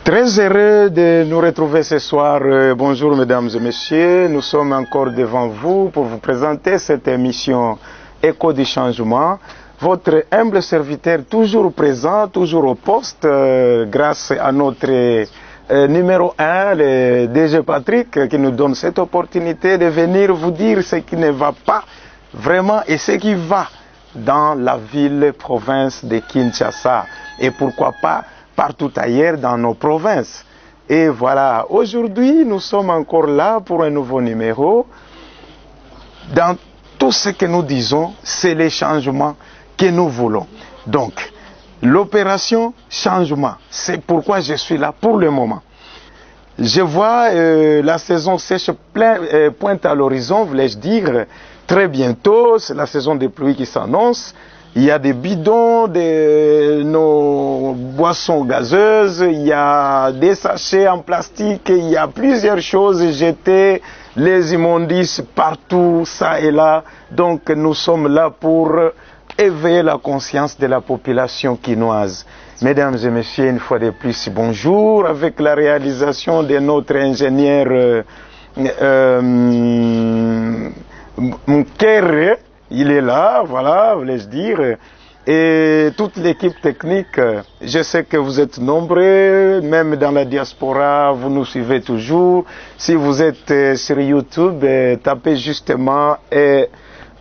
Très heureux de nous retrouver ce soir. Bonjour mesdames et messieurs, nous sommes encore devant vous pour vous présenter cette émission Écho du changement. Votre humble serviteur toujours présent, toujours au poste, grâce à notre numéro 1, le DG Patrick, qui nous donne cette opportunité de venir vous dire ce qui ne va pas vraiment et ce qui va dans la ville, province de Kinshasa. Et pourquoi pas partout ailleurs dans nos provinces. Et voilà, aujourd'hui, nous sommes encore là pour un nouveau numéro. Dans tout ce que nous disons, c'est les changements que nous voulons. Donc, l'opération changement, c'est pourquoi je suis là pour le moment. Je vois la saison sèche pointe à l'horizon, voulais-je dire, très bientôt, c'est la saison des pluies qui s'annonce. Il y a des bidons, nos boissons gazeuses, il y a des sachets en plastique, il y a plusieurs choses jetées, les immondices partout, ça et là. Donc nous sommes là pour éveiller la conscience de la population quinoise. Mesdames et messieurs, une fois de plus, bonjour, avec la réalisation de notre ingénieur Mkere. Il est là, voilà, voulais-je dire, et toute l'équipe technique, je sais que vous êtes nombreux, même dans la diaspora, vous nous suivez toujours. Si vous êtes sur YouTube, tapez justement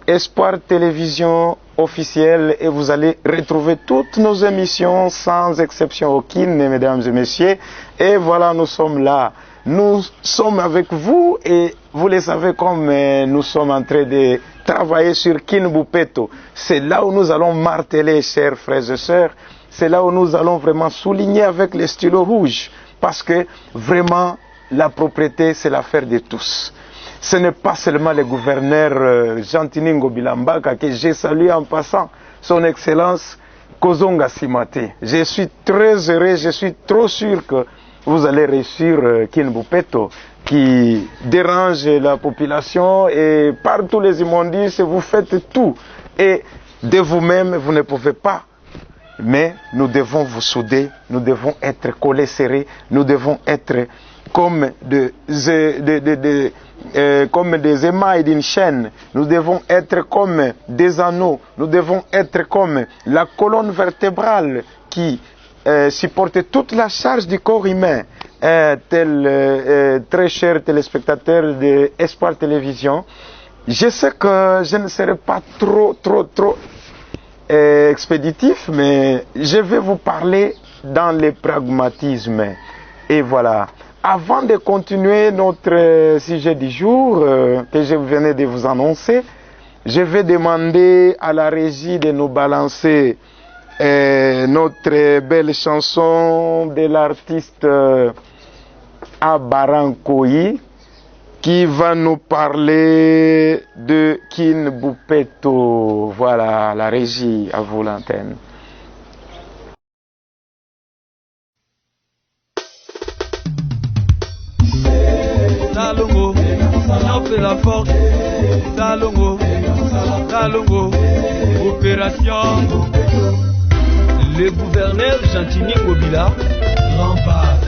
Espoir Télévision officielle et vous allez retrouver toutes nos émissions sans exception aucune, mesdames et messieurs. Et voilà, nous sommes là. Nous sommes avec vous et vous le savez comme nous sommes en train de travailler sur Kinbupeto. C'est là où nous allons marteler, chers frères et sœurs. C'est là où nous allons vraiment souligner avec les stylos rouges. Parce que vraiment, la propriété, c'est l'affaire de tous. Ce n'est pas seulement le gouverneur Jean-Tiningo Bilambaka que j'ai salué en passant, son excellence Kozonga Simate. Je suis très heureux, je suis trop sûr que vous allez réussir Kinbupeto qui dérange la population et par tous les immondices, vous faites tout. Et de vous-même, vous ne pouvez pas. Mais nous devons vous souder, nous devons être collés serrés, nous devons être comme comme des émails d'une chaîne, nous devons être comme des anneaux, nous devons être comme la colonne vertébrale qui supporte toute la charge du corps humain. Très chers téléspectateurs de Espoir Télévision, je sais que je ne serai pas trop expéditif, mais je vais vous parler dans le pragmatisme. Et voilà. Avant de continuer notre sujet du jour que je venais de vous annoncer, je vais demander à la régie de nous balancer notre belle chanson de l'artiste Abarankoyi qui va nous parler de Kinbupeto. Voilà, la régie, à vous l'antenne. Talongo, on fait la force. Talongo, Talongo, opération. Le gouverneur Jean-Tiningo Bila, rempart.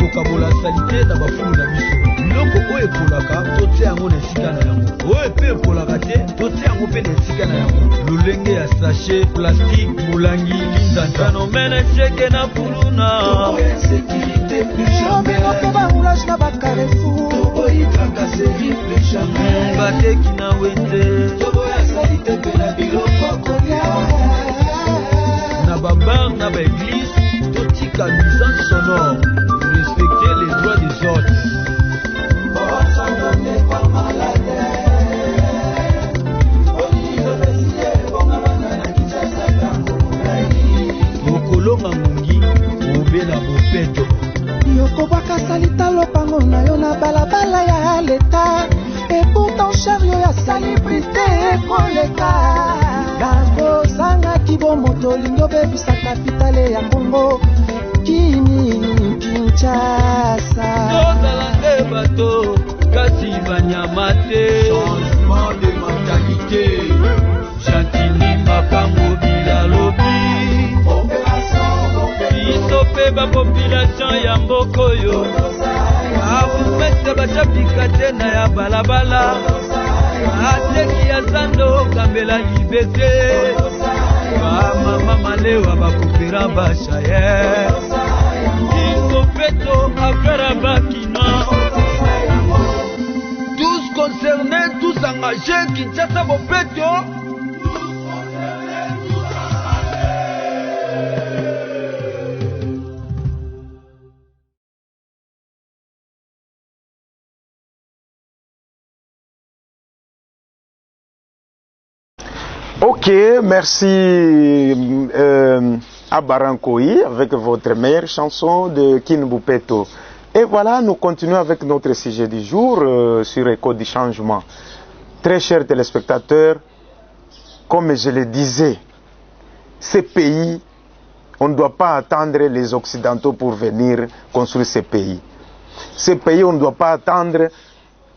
Kabola salité na bafumu na biso biloko oyo epolaka tote yango na esika na yango oyo epe epolaka te tote yango mpe na esika na yango lolenge ya sachet plastique molangi linzanza nomene cheke na kuluna bateki na wete na babar na baeglise totika nuisance sonore. Respecter les droits des autres. Mokolonga mungi, obela bopeto. Yoko baka salita lopango na yo na balabala ya leta. chariot ya célébrité koleka nakosanga kibomoto lingo bebisa kapitale ya Congo Kinshasa. Tozala nde bato kasi banyama te. Changement de mentalité. Chantini makambo bilalobi. Biso pe ba population ya mboko yo. Abumete bachapika tena ya balabala. Ateki ya zando kambela libete. Mama malewa bakupira bashaye. Peto affaire Bakina. Tous concernés, tous engagés, Kinshasa Bopeto. Ok, merci à Barankoï avec votre meilleure chanson de Kinbupeto. Et voilà, nous continuons avec notre sujet du jour sur Écho du changement. Très chers téléspectateurs, comme je le disais, ces pays, on ne doit pas attendre les Occidentaux pour venir construire ces pays. Ces pays, on ne doit pas attendre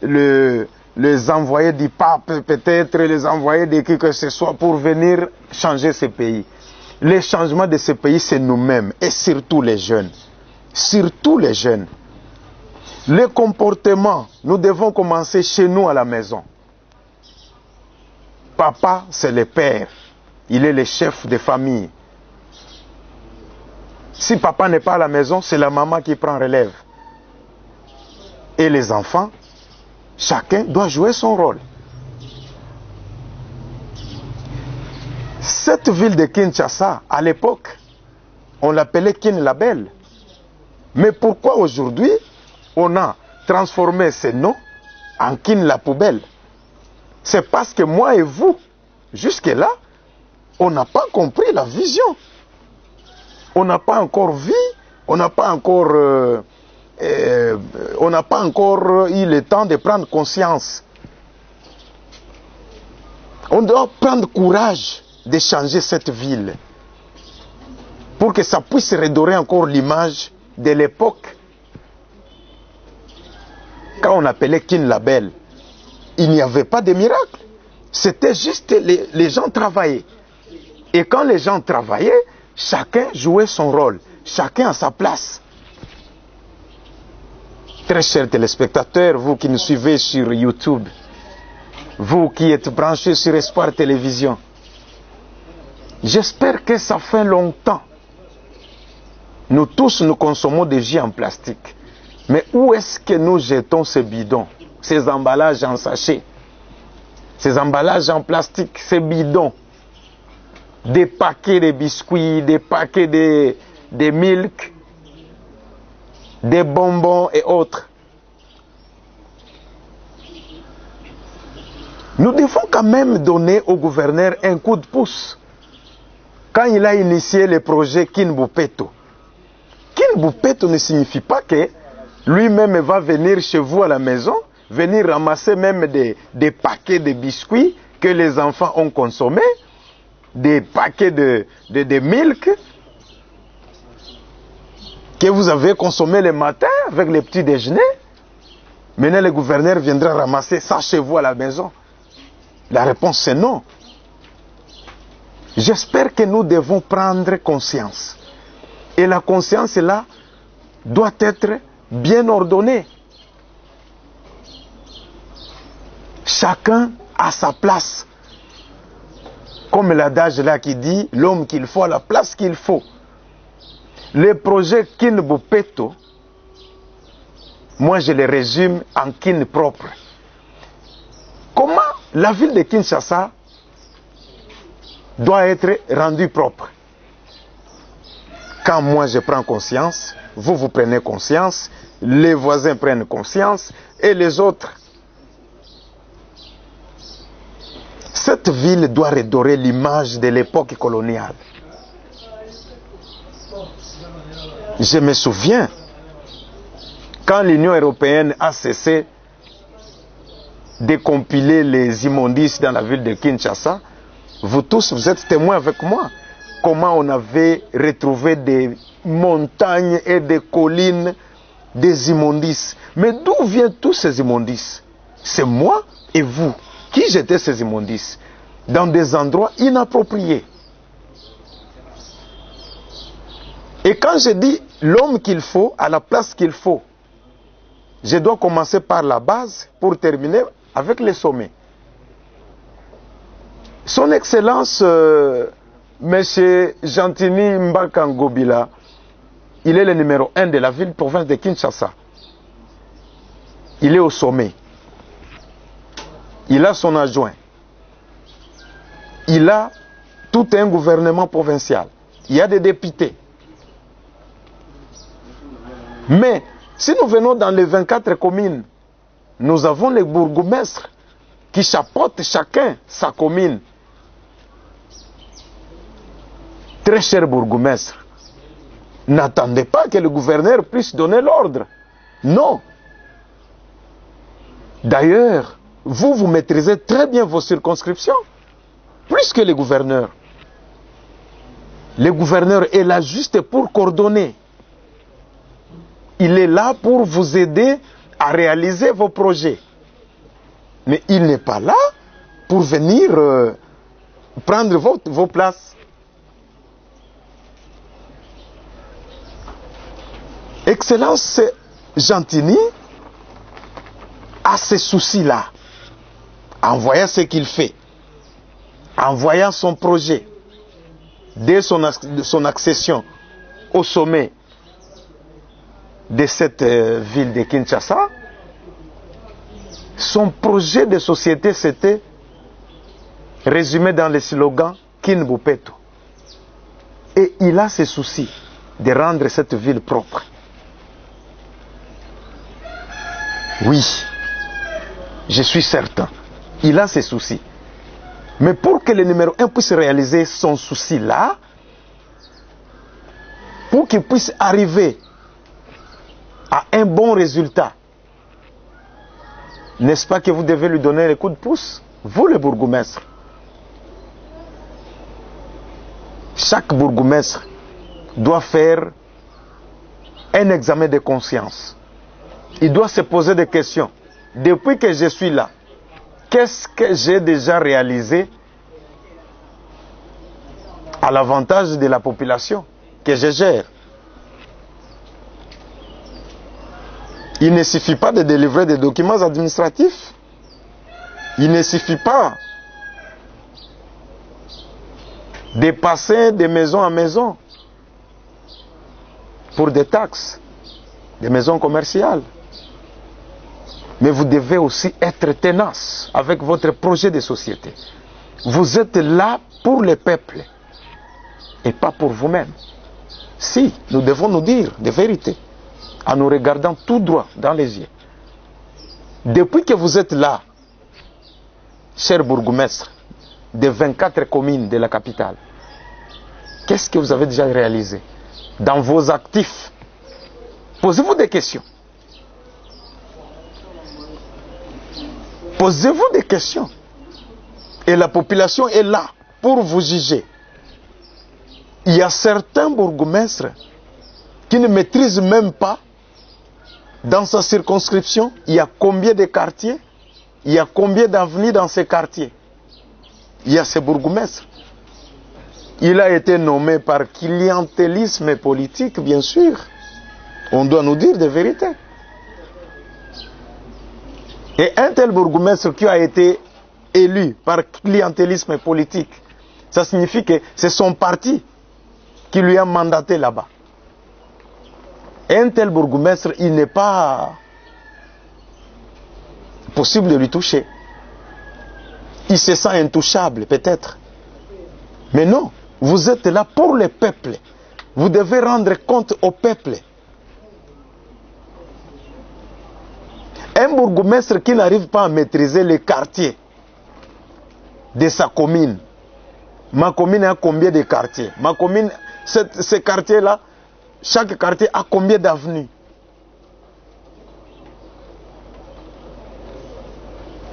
les envoyés du pape, peut-être les envoyés de qui que ce soit pour venir changer ces pays. Le changement de ces pays, c'est nous-mêmes et surtout les jeunes. Surtout les jeunes. Le comportement, nous devons commencer chez nous à la maison. Papa, c'est le père. Il est le chef de famille. Si papa n'est pas à la maison, c'est la maman qui prend relève. Et les enfants, chacun doit jouer son rôle. Cette ville de Kinshasa, à l'époque, on l'appelait Kin la Belle. Mais pourquoi aujourd'hui, on a transformé ce nom en Kin la Poubelle? C'est parce que moi et vous, jusque-là, on n'a pas compris la vision. On n'a pas encore vu, on n'a pas encore eu le temps de prendre conscience. On doit prendre courage de changer cette ville pour que ça puisse redorer encore l'image de l'époque quand on appelait Kin la Belle. Il n'y avait pas de miracle. C'était juste les gens travaillaient. Et quand les gens travaillaient, chacun jouait son rôle, chacun à sa place. Très chers téléspectateurs, vous qui nous suivez sur YouTube, vous qui êtes branchés sur Espoir Télévision, j'espère que ça fait longtemps. Nous tous, nous consommons des jus en plastique. Mais où est-ce que nous jetons ces bidons, ces emballages en sachet, ces emballages en plastique, ces bidons, des paquets de biscuits, des paquets de milk, des bonbons et autres. Nous devons quand même donner au gouverneur un coup de pouce quand il a initié le projet Kinbupeto. Kinbupeto ne signifie pas que lui-même va venir chez vous à la maison, venir ramasser même des paquets de biscuits que les enfants ont consommés, des paquets de milk que vous avez consommé le matin avec le petit déjeuner. Maintenant, le gouverneur viendra ramasser ça chez vous à la maison. La réponse c'est non. J'espère que nous devons prendre conscience. Et la conscience là doit être bien ordonnée. Chacun a sa place. Comme l'adage là qui dit, l'homme qu'il faut à la place qu'il faut. Le projet Kinbupeto, moi je le résume en Kin propre. Comment la ville de Kinshasa doit être rendue propre? Quand moi je prends conscience, vous prenez conscience, les voisins prennent conscience et les autres. Cette ville doit redorer l'image de l'époque coloniale. Je me souviens, quand l'Union européenne a cessé décompiler les immondices dans la ville de Kinshasa. Vous tous, vous êtes témoins avec moi. Comment on avait retrouvé des montagnes et des collines, des immondices. Mais d'où viennent tous ces immondices? C'est moi et vous qui jetaient ces immondices dans des endroits inappropriés. Et quand je dis l'homme qu'il faut, à la place qu'il faut, je dois commencer par la base pour terminer avec les sommets. Son Excellence, M. Gentini Mbaka Ngobila, il est le numéro 1 de la ville-province de Kinshasa. Il est au sommet. Il a son adjoint. Il a tout un gouvernement provincial. Il y a des députés. Mais si nous venons dans les 24 communes, nous avons les bourgmestres qui chapeautent chacun sa commune. Très cher bourgmestre, n'attendez pas que le gouverneur puisse donner l'ordre. Non. D'ailleurs, vous maîtrisez très bien vos circonscriptions, plus que les gouverneurs. Le gouverneur est là juste pour coordonner. Il est là pour vous aider à réaliser vos projets. Mais il n'est pas là pour venir prendre vos places. Excellence Gentini a ces soucis-là, en voyant ce qu'il fait, en voyant son projet, dès son accession au sommet de cette ville de Kinshasa. Son projet de société s'était résumé dans le slogan Kinbupeto. Et il a ce souci de rendre cette ville propre. Oui, je suis certain, il a ses soucis. Mais pour que le numéro 1 puisse réaliser son souci-là, pour qu'il puisse arriver à un bon résultat, n'est-ce pas que vous devez lui donner les coups de pouce, vous le bourgmestre? Chaque bourgmestre doit faire un examen de conscience. Il doit se poser des questions. Depuis que je suis là, qu'est-ce que j'ai déjà réalisé à l'avantage de la population que je gère? Il ne suffit pas de délivrer des documents administratifs. Il ne suffit pas de passer de maison en maison pour des taxes, des maisons commerciales. Mais vous devez aussi être tenace avec votre projet de société. Vous êtes là pour le peuple et pas pour vous-même. Si, nous devons nous dire des vérités en nous regardant tout droit dans les yeux. Depuis que vous êtes là, cher bourgmestre des 24 communes de la capitale, qu'est-ce que vous avez déjà réalisé dans vos actifs? Posez-vous des questions. Posez-vous des questions. Et la population est là pour vous juger. Il y a certains bourgmestres qui ne maîtrisent même pas dans sa circonscription, il y a combien de quartiers, il y a combien d'avenues dans ces quartiers. Il y a ces bourgmestres. Il a été nommé par clientélisme politique, bien sûr. On doit nous dire des vérités. Et un tel bourgmestre qui a été élu par clientélisme politique, ça signifie que c'est son parti qui lui a mandaté là-bas. Un tel bourgmestre, il n'est pas possible de lui toucher. Il se sent intouchable, peut-être. Mais non, vous êtes là pour le peuple. Vous devez rendre compte au peuple. Un bourgmestre qui n'arrive pas à maîtriser les quartiers de sa commune. Ma commune a combien de quartiers? Ma commune, ces quartiers-là, chaque quartier a combien d'avenues?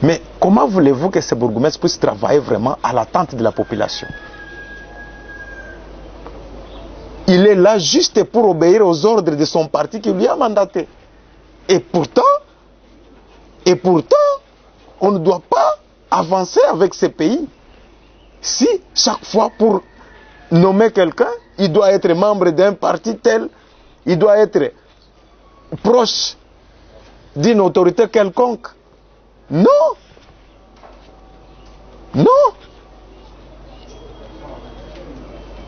Mais comment voulez-vous que ces bourgmestres puissent travailler vraiment à l'attente de la population? Il est là juste pour obéir aux ordres de son parti qui lui a mandaté. Et pourtant, on ne doit pas avancer avec ces pays. Si chaque fois pour nommer quelqu'un, il doit être membre d'un parti tel, il doit être proche d'une autorité quelconque. Non. Non.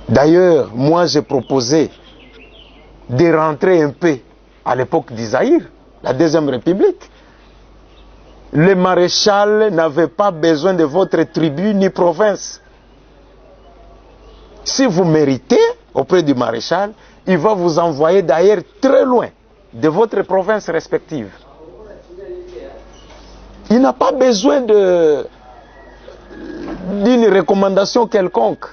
D'ailleurs, moi j'ai proposé de rentrer un peu à l'époque d'Isaïr, la Deuxième République. Le maréchal n'avait pas besoin de votre tribu ni province. Si vous méritez auprès du maréchal, il va vous envoyer d'ailleurs très loin de votre province respective. Il n'a pas besoin d'une recommandation quelconque.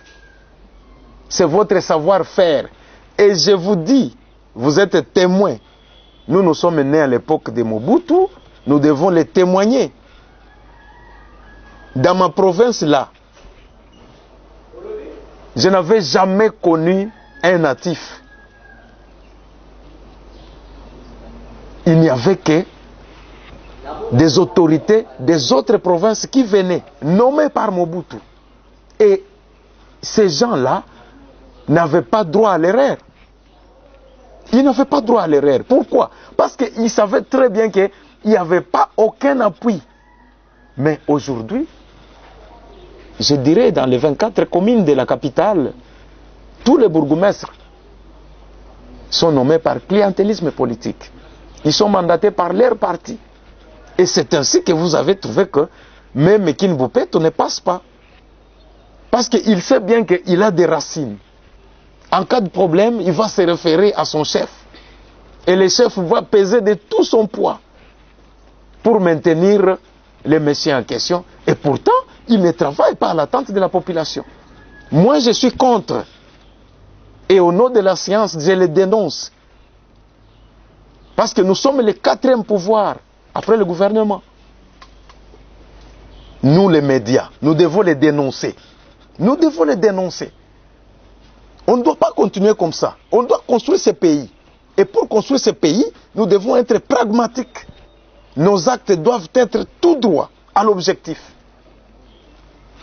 C'est votre savoir-faire. Et je vous dis, vous êtes témoins. Nous sommes nés à l'époque de Mobutu, nous devons les témoigner. Dans ma province là, je n'avais jamais connu un natif. Il n'y avait que des autorités des autres provinces qui venaient, nommées par Mobutu. Et ces gens-là n'avaient pas droit à l'erreur. Ils n'avaient pas droit à l'erreur. Pourquoi? Parce qu'ils savaient très bien qu'il n'y avait pas aucun appui. Mais aujourd'hui, je dirais dans les 24 communes de la capitale, tous les bourgmestres sont nommés par clientélisme politique. Ils sont mandatés par leur parti. Et c'est ainsi que vous avez trouvé que même Kinbupeto ne passe pas. Parce qu'il sait bien qu'il a des racines. En cas de problème, il va se référer à son chef. Et le chef va peser de tout son poids pour maintenir les messieurs en question. Et pourtant, il ne travaille pas à l'attente de la population. Moi, je suis contre. Et au nom de la science, je le dénonce. Parce que nous sommes le 4e pouvoir après le gouvernement. Nous, les médias, nous devons les dénoncer. Nous devons les dénoncer. On ne doit pas continuer comme ça. On doit construire ce pays. Et pour construire ce pays, nous devons être pragmatiques. Nos actes doivent être tout droit à l'objectif.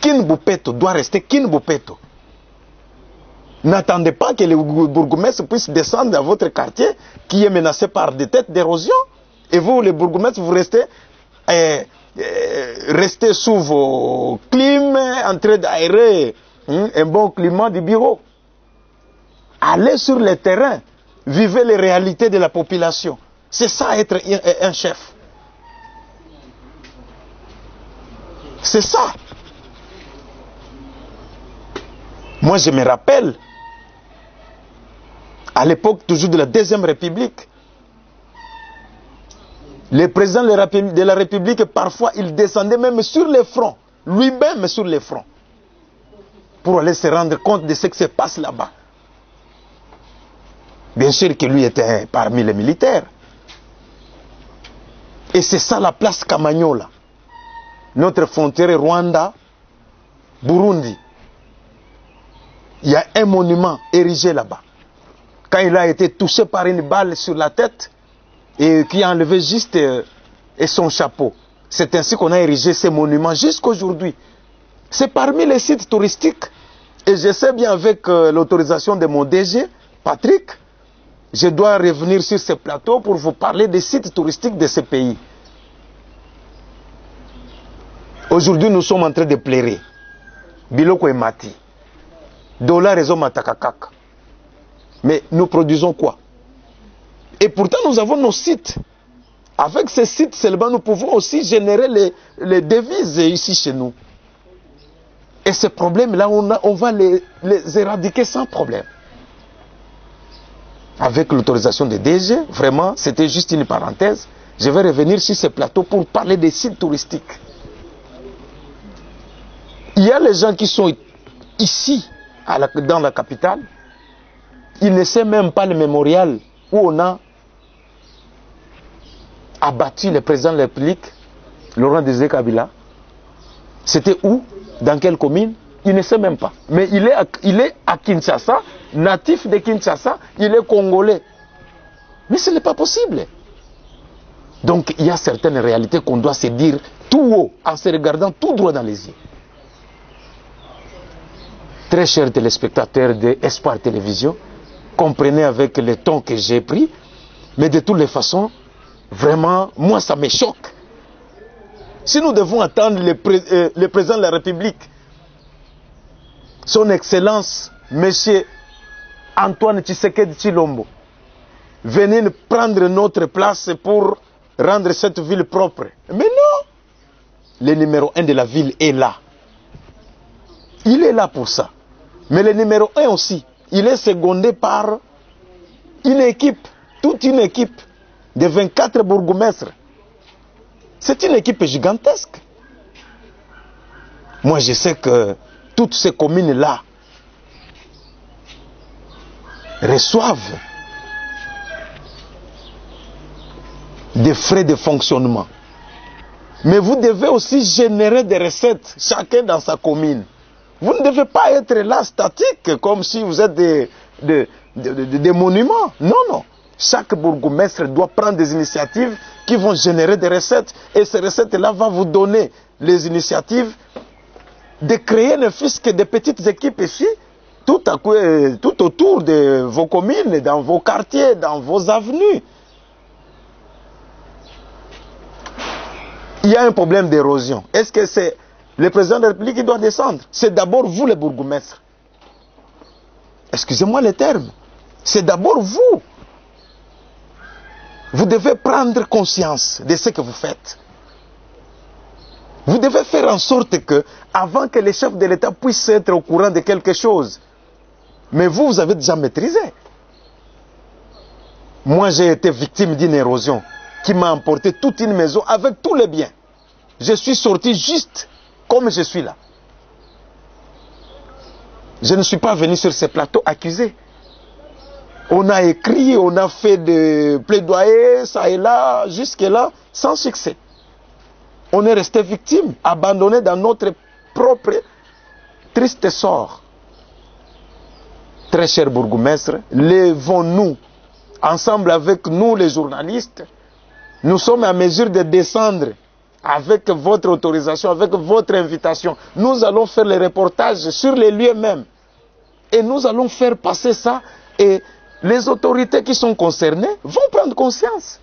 Kinbupeto doit rester Kinbupeto. N'attendez pas que les bourgmestres puissent descendre dans votre quartier qui est menacé par des têtes d'érosion. Et vous, les bourgmestres, vous restez sous vos clims, en train d'aérer un bon climat du bureau. Allez sur le terrain, vivez les réalités de la population. C'est ça être un chef. C'est ça. Moi, je me rappelle, à l'époque toujours de la Deuxième République, le président de la République, parfois, il descendait même sur les fronts, lui-même sur les fronts, pour aller se rendre compte de ce qui se passe là-bas. Bien sûr que lui était parmi les militaires. Et c'est ça la place Kamanyola. Notre frontière Rwanda-Burundi. Il y a un monument érigé là-bas. Quand il a été touché par une balle sur la tête, et qui a enlevé juste son chapeau. C'est ainsi qu'on a érigé ces monuments jusqu'aujourd'hui. C'est parmi les sites touristiques. Et je sais bien avec l'autorisation de mon DG, Patrick, je dois revenir sur ce plateau pour vous parler des sites touristiques de ce pays. Aujourd'hui, nous sommes en train de pleurer. Biloko et Mati. Dola Rezo Matakakak. Mais nous produisons quoi? Et pourtant, nous avons nos sites. Avec ces sites seulement, nous pouvons aussi générer les devises ici chez nous. Et ces problèmes-là, on va les éradiquer sans problème. Avec l'autorisation des DG, vraiment, c'était juste une parenthèse. Je vais revenir sur ce plateau pour parler des sites touristiques. Il y a les gens qui sont ici, dans la capitale. Ils ne savent même pas le mémorial où on a abattu le président de la République Laurent Désiré Kabila. C'était où? Dans quelle commune? Il ne sait même pas. Mais il est à Kinshasa, natif de Kinshasa, il est congolais. Mais ce n'est pas possible. Donc il y a certaines réalités qu'on doit se dire tout haut, en se regardant tout droit dans les yeux. Très chers téléspectateurs de Espoir Télévision, comprenez avec le ton que j'ai pris, mais de toutes les façons, vraiment, moi ça me choque. Si nous devons attendre le président de la République, son Excellence, Monsieur Antoine Tshisekedi Tshilombo, venir prendre notre place pour rendre cette ville propre. Mais non! Le numéro 1 de la ville est là. Il est là pour ça. Mais le numéro 1 aussi, il est secondé par une équipe, toute une équipe de 24 bourgmestres. C'est une équipe gigantesque. Moi, je sais que toutes ces communes-là reçoivent des frais de fonctionnement. Mais vous devez aussi générer des recettes, chacun dans sa commune. Vous ne devez pas être là statique, comme si vous êtes des monuments. Non, non. Chaque bourgmestre doit prendre des initiatives qui vont générer des recettes. Et ces recettes-là vont vous donner les initiatives de créer ne fût-ce que des petites équipes ici, tout autour de vos communes, dans vos quartiers, dans vos avenues. Il y a un problème d'érosion. Est-ce que c'est le président de la République qui doit descendre? C'est d'abord vous les bourgmestres. Excusez-moi le terme. C'est d'abord vous. Vous devez prendre conscience de ce que vous faites. Vous devez faire en sorte que, avant que les chefs de l'État puissent être au courant de quelque chose, mais vous avez déjà maîtrisé. Moi, j'ai été victime d'une érosion qui m'a emporté toute une maison avec tous les biens. Je suis sorti juste comme je suis là. Je ne suis pas venu sur ce plateau accusé. On a écrit, on a fait des plaidoyers, ça et là, jusque-là, sans succès. On est resté victime, abandonné dans notre propre triste sort. Très chers bourgmestres, levons-nous, ensemble avec nous les journalistes. Nous sommes à mesure de descendre avec votre autorisation, avec votre invitation. Nous allons faire les reportages sur les lieux mêmes. Et nous allons faire passer ça. Et les autorités qui sont concernées vont prendre conscience.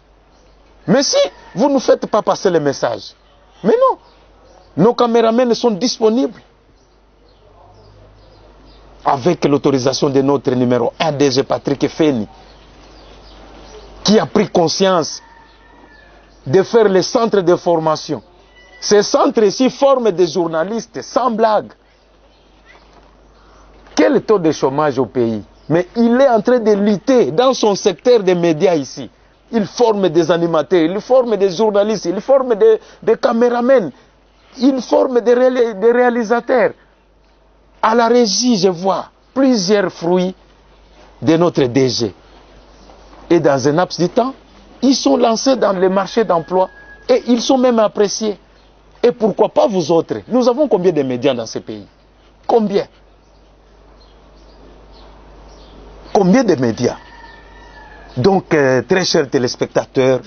Mais si vous ne faites pas passer les messages, mais non, nos caméramens sont disponibles. Avec l'autorisation de notre numéro 1 DG Patrick Feni, qui a pris conscience de faire les centres de formation. Ces centres ici forment des journalistes, sans blague. Quel taux de chômage au pays? Mais il est en train de lutter dans son secteur des médias ici. Il forme des animateurs, il forme des journalistes, il forme des caméramens, il forme des réalisateurs. À la régie, je vois plusieurs fruits de notre DG. Et dans un laps de temps, ils sont lancés dans le marché d'emploi et ils sont même appréciés. Et pourquoi pas vous autres? Nous avons combien de médias dans ce pays? Combien? Combien de médias? Donc, très chers téléspectateurs,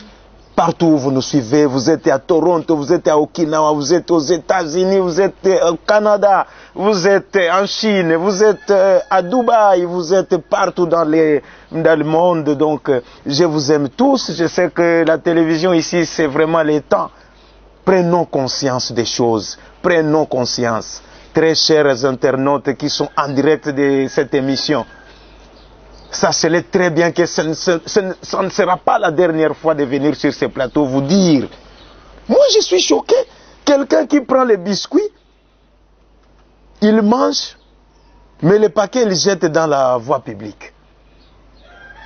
partout où vous nous suivez, vous êtes à Toronto, vous êtes à Okinawa, vous êtes aux États-Unis, vous êtes au Canada, vous êtes en Chine, vous êtes à Dubaï, vous êtes partout dans le monde. Donc, je vous aime tous. Je sais que la télévision ici, c'est vraiment le temps. Prenons conscience des choses. Prenons conscience. Très chers internautes qui sont en direct de cette émission, sachez-le très bien que ça ne sera pas la dernière fois de venir sur ce plateau vous dire. Moi, je suis choqué. Quelqu'un qui prend les biscuits, il mange, mais le paquet, il jette dans la voie publique.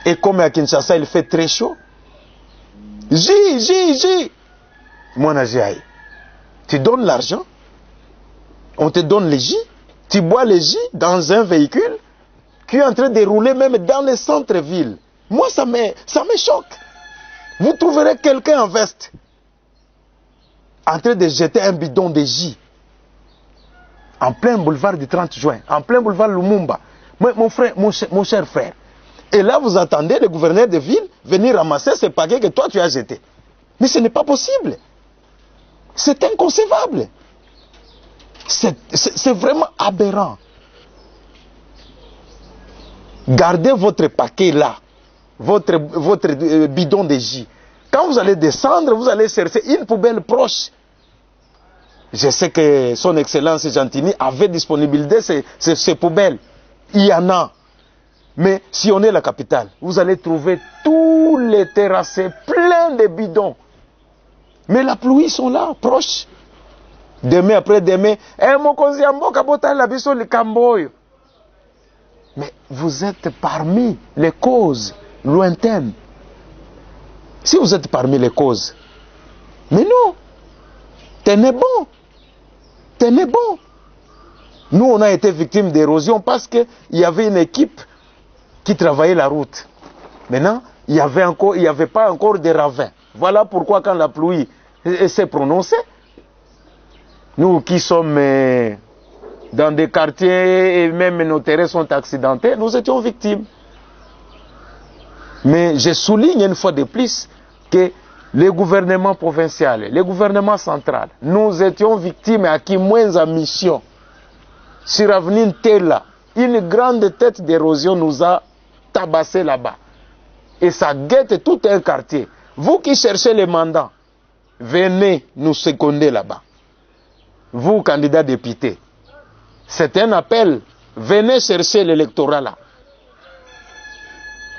Et comme à Kinshasa, il fait très chaud. J. Moi, tu donnes l'argent, on te donne les J, tu bois les J dans un véhicule qui est en train de rouler même dans les centres-villes. Moi, ça me choque. Vous trouverez quelqu'un en veste en train de jeter un bidon de J en plein boulevard du 30 juin, en plein boulevard Lumumba. Mon cher frère. Et là, vous attendez le gouverneur de ville venir ramasser ces paquets que toi, tu as jetés. Mais ce n'est pas possible. C'est inconcevable. C'est vraiment aberrant. Gardez votre paquet là, votre bidon de J. Quand vous allez descendre, vous allez chercher une poubelle proche. Je sais que son Excellence Gentini avait disponibilisé ces poubelles. Il y en a. Mais si on est la capitale, vous allez trouver tous les terrassés pleins de bidons. Mais la pluie sont là, proches. Demain après demain, mais vous êtes parmi les causes lointaines. Si vous êtes parmi les causes, mais non, tenez bon. Tenez bon. Nous, on a été victimes d'érosion parce qu'il y avait une équipe qui travaillait la route. Maintenant, il n'y avait pas encore de ravins. Voilà pourquoi quand la pluie s'est prononcée, nous qui sommes dans des quartiers et même nos terrains sont accidentés, nous étions victimes. Mais je souligne une fois de plus que les gouvernements provinciaux, les gouvernements centraux, nous étions victimes à qui moins en mission. Sur Avenue Tela, une grande tête d'érosion nous a tabassé là-bas. Et ça guette tout un quartier. Vous qui cherchez les mandats, venez nous seconder là-bas. Vous, candidats députés, c'est un appel. Venez chercher l'électorat là.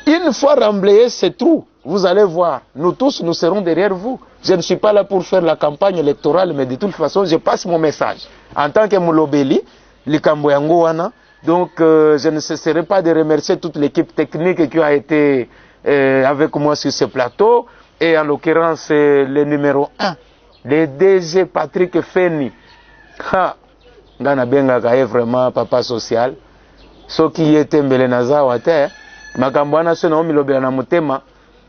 Une fois remblayé ces trous, vous allez voir, nous tous, nous serons derrière vous. Je ne suis pas là pour faire la campagne électorale, mais de toute façon, je passe mon message. En tant que Moulobeli, Likamboyangoana, donc je ne cesserai pas de remercier toute l'équipe technique qui a été avec moi sur ce plateau, et en l'occurrence le numéro 1, le DG Patrick Feni. Ngana Benga est vraiment papa social. Ce qui était Mbelenaza Wate, Makambwana Sonomi Lobena Mutema,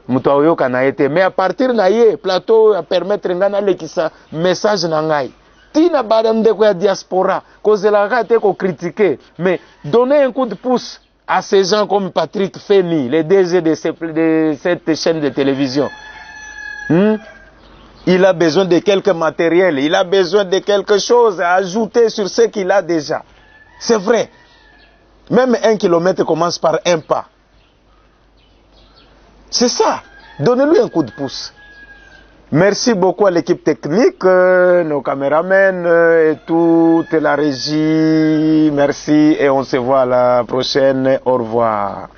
Mutaoyo Kanaete. Mais à partir de plateau, à permettre Ngana Lekisa, message Nangai. Tina Badam de quoi diaspora, cause la rate qu'on critiquer. Mais donner un coup de pouce à ces gens comme Patrick Feni, les DG de cette chaîne de télévision. Il a besoin de quelques matériels, il a besoin de quelque chose à ajouter sur ce qu'il a déjà. C'est vrai. Même 1 kilomètre commence par un pas. C'est ça. Donnez-lui un coup de pouce. Merci beaucoup à l'équipe technique, nos caméramens et toute la régie. Merci et on se voit à la prochaine. Au revoir.